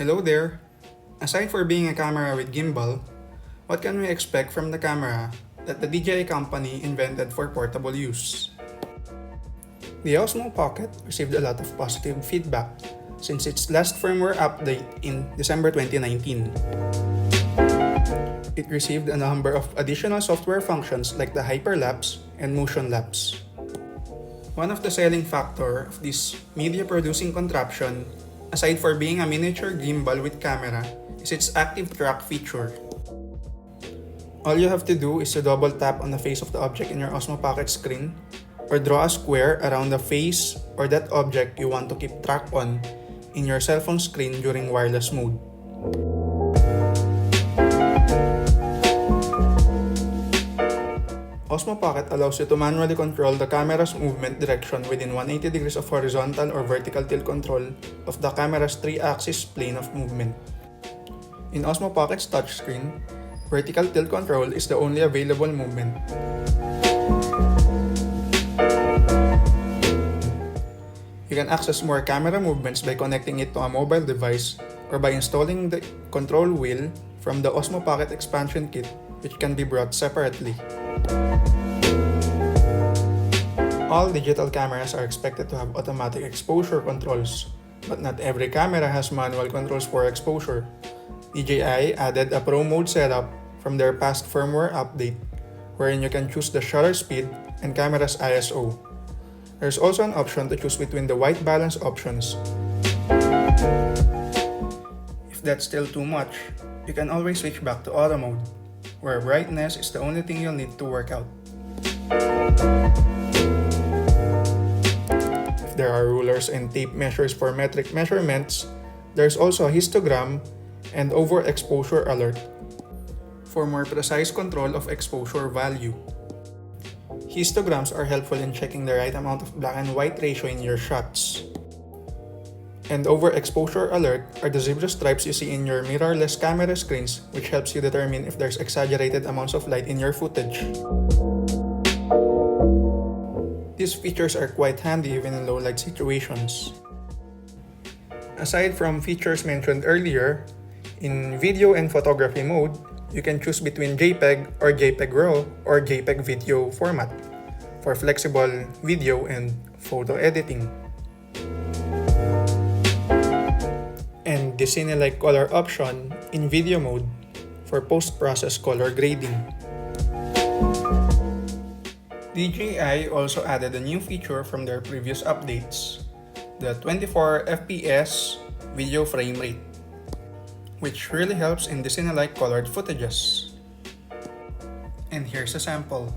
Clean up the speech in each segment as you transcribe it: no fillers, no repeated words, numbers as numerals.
Hello there! Aside for being a camera with gimbal, what can we expect from the camera that the DJI company invented for portable use? The OSMO Pocket received a lot of positive feedback since its last firmware update in December 2019. It received a number of additional software functions like the hyperlapse and motion lapse. One of the selling factor of this media producing contraption, aside for being a miniature gimbal with camera, is its active track feature. All you have to do is to double tap on the face of the object in your OSMO Pocket screen or draw a square around the face or that object you want to keep track on in your cell phone screen during wireless mode. OSMO Pocket allows you to manually control the camera's movement direction within 180 degrees of horizontal or vertical tilt control of the camera's 3-axis plane of movement. In OSMO Pocket's touchscreen, vertical tilt control is the only available movement. You can access more camera movements by connecting it to a mobile device or by installing the control wheel from the OSMO Pocket expansion kit, which can be brought separately. All digital cameras are expected to have automatic exposure controls, but not every camera has manual controls for exposure. DJI added a Pro mode setup from their past firmware update, wherein you can choose the shutter speed and camera's ISO. There's also an option to choose between the white balance options. If that's still too much, you can always switch back to auto mode, where brightness is the only thing you'll need to work out. If there are rulers and tape measures for metric measurements, there's also a histogram and overexposure alert for more precise control of exposure value. Histograms are helpful in checking the right amount of black and white ratio in your shots. And overexposure alert are the zebra stripes you see in your mirrorless camera screens, which helps you determine if there's exaggerated amounts of light in your footage. These features are quite handy even in low light situations. Aside from features mentioned earlier, in video and photography mode, you can choose between JPEG or JPEG RAW or JPEG video format for flexible video and photo editing. And the cine-like color option in video mode for post-process color grading. DJI also added a new feature from their previous updates, the 24 FPS video frame rate, which really helps in the cine-like colored footages. And here's a sample.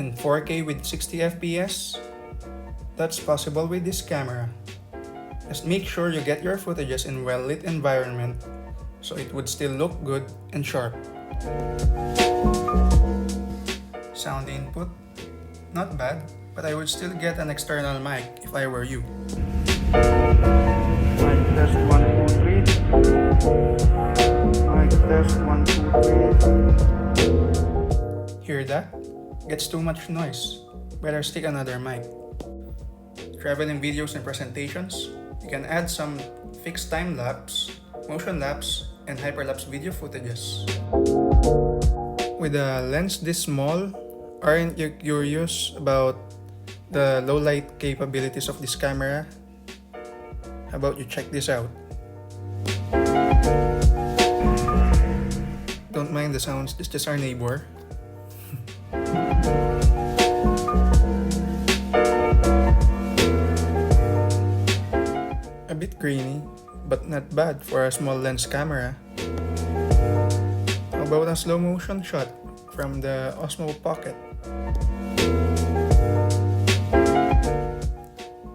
And 4K with 60 FPS? That's possible with this camera. Just make sure you get your footages in well-lit environment so it would still look good and sharp. Sound input? Not bad, but I would still get an external mic if I were you. Mic test 1, 2, 3. Mic test 1, 2, 3. Hear that? Gets too much noise. Better stick another mic. Traveling videos and presentations, you can add some fixed time lapse, motion lapse, and hyperlapse video footages. With a lens this small, aren't you curious about the low light capabilities of this camera? How about you check this out? Don't mind the sounds, it's just our neighbor. A bit grainy, but not bad for a small lens camera. How about a slow motion shot from the OSMO Pocket?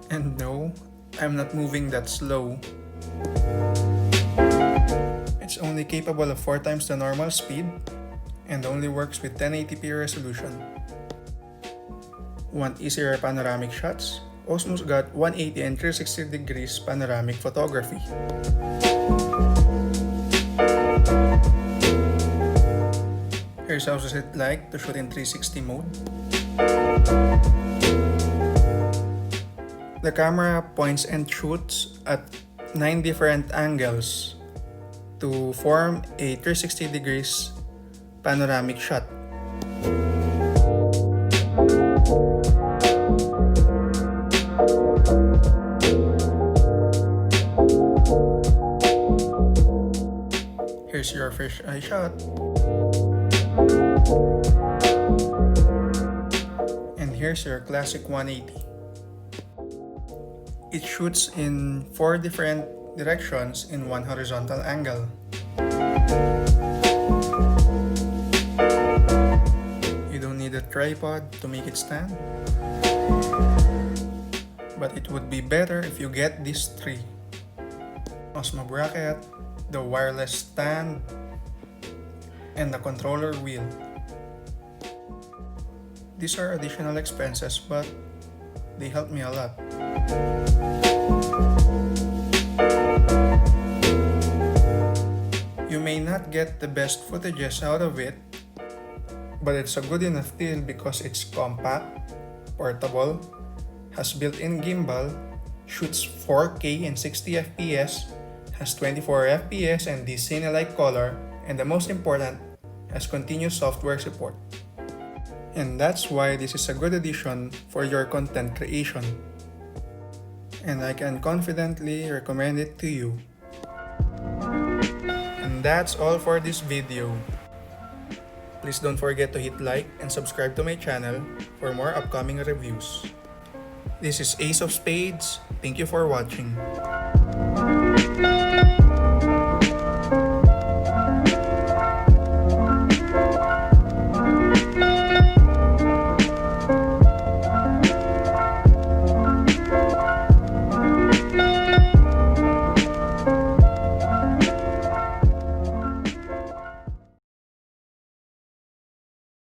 And no, I'm not moving that slow. It's only capable of 4 times the normal speed and only works with 1080p resolution. Want easier panoramic shots? OSMO's got 180 and 360 degrees panoramic photography. Here's how it's like to shoot in 360 mode. The camera points and shoots at 9 different angles to form a 360 degrees panoramic shot. Here's your fish eye shot. And here's your classic 180. It shoots in 4 different directions in one horizontal angle. You don't need a tripod to make it stand. But it would be better if you get these 3. OSMO bracket, the wireless stand, and the controller wheel. These are additional expenses, but they help me a lot. You may not get the best footages out of it, but it's a good enough deal because it's compact, portable, has built-in gimbal, shoots 4K and 60 FPS, has 24 FPS and the cine-like color, and the most important, has continuous software support. And that's why this is a good addition for your content creation. And I can confidently recommend it to you. And that's all for this video. Please don't forget to hit like and subscribe to my channel for more upcoming reviews. This is Ace of Spades. Thank you for watching.